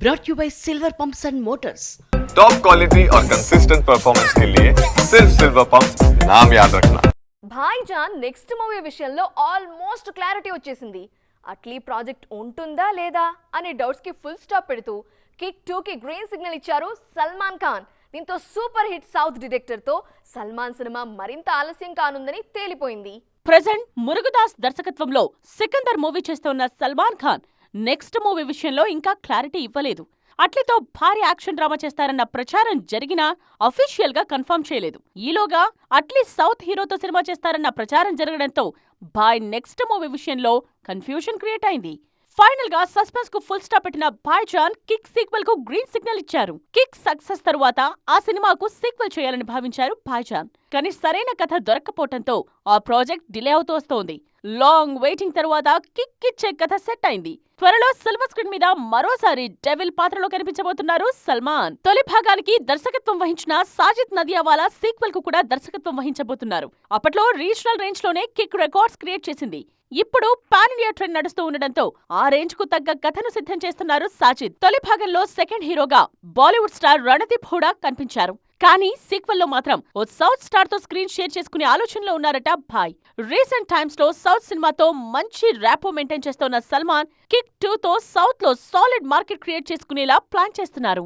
brought you by Silver Pumps and Motors. Top quality और consistent performance के लिए सिर्फ सिल्वर पंप्स नाम याद रखना. భాయ్జాన్ నెక్స్ట్ మూవీ విషయంలో ఆల్మోస్ట్ క్లారిటీ వచ్చేసింది. అట్లీ ప్రాజెక్ట్ ఉంటుందా లేదా అనే డౌట్స్ కి ఫుల్ స్టాప్ పెడుతూ కిక్ 2 కి గ్రీన్ సిగ్నల్ ఇచ్చారు సల్మాన్ ఖాన్. దీంతో సూపర్ హిట్ సౌత్ డైరెక్టర్ తో సల్మాన్ సినిమా మరింత ఆలస్యం కానుందని తేలిపోయింది. ప్రెజెంట్ మురుగదాస్ దర్శకత్వంలో సికందర్ మూవీ చేస్తున్న సల్మాన్ ఖాన్ నెక్స్ట్ మూవీ విషయంలో ఇంకా క్లారిటీ ఇవ్వలేదు. అట్లీతో భారీ యాక్షన్ డ్రామా చేస్తారన్న ప్రచారం జరిగినా అఫీషియల్ గా కన్ఫర్మ్ చేయలేదు. ఈలోగా అట్లీ సౌత్ హీరోతో సినిమా చేస్తారన్న ప్రచారం జరగడంతో భాయ్ నెక్స్ట్ మూవీ విషయంలో కన్ఫ్యూజన్ క్రియేట్ అయింది. ఫైనల్ గా సస్పెన్స్ కు ఫుల్ స్టాప్ పెట్టిన భాయ్జాన్ కిక్ సీక్వెల్ కు గ్రీన్ సిగ్నల్ ఇచ్చారు. కిక్ సక్సెస్ తరువాత ఆ సినిమాకు సీక్వెల్ చేయాలని భావించారు భాయ్జాన్. కానీ సరైన కథ దొరక్కపోవడంతో ఆ ప్రాజెక్ట్ డిలే అవుతూ వస్తోంది. లాంగ్ వెయిటింగ్ తరువాత కిక్ ఇచ్చే కథ సెట్ అయింది. త్వరలో సిల్వర్ స్క్రీన్ మీద మరోసారి డెవిల్ పాత్రలో కనిపించబోతున్నారు సల్మాన్. తొలి భాగానికి దర్శకత్వం వహించిన సాజిద్ నదియావాలా సీక్వెల్ కు కూడా దర్శకత్వం వహించబోతున్నారు. అప్పట్లో రీజనల్ రేంజ్ లోనే కిక్ రికార్డ్స్ క్రియేట్ చేసింది. ఇప్పుడు పాన్ ఇండియా ట్రెండ్ నడుస్తూ ఉండడంతో ఆ రేంజ్ కు తగ్గ కథను సిద్ధం చేస్తున్నారు సాజిద్. తొలి భాగంలో సెకండ్ హీరోగా బాలీవుడ్ స్టార్ రణదీప్ హూడా కనిపించారు. కానీ సీక్వెల్లో మాత్రం ఓ సౌత్ స్టార్ తో స్క్రీన్ షేర్ చేసుకునే ఆలోచనలో ఉన్నారట భాయ్. రీసెంట్ టైమ్స్ లో సౌత్ సినిమాతో మంచి ర్యాపో మెయింటైన్ చేస్తున్న సల్మాన్ కిక్ 2 తో సౌత్ లో సాలిడ్ మార్కెట్ క్రియేట్ చేసుకునేలా ప్లాన్ చేస్తున్నారు.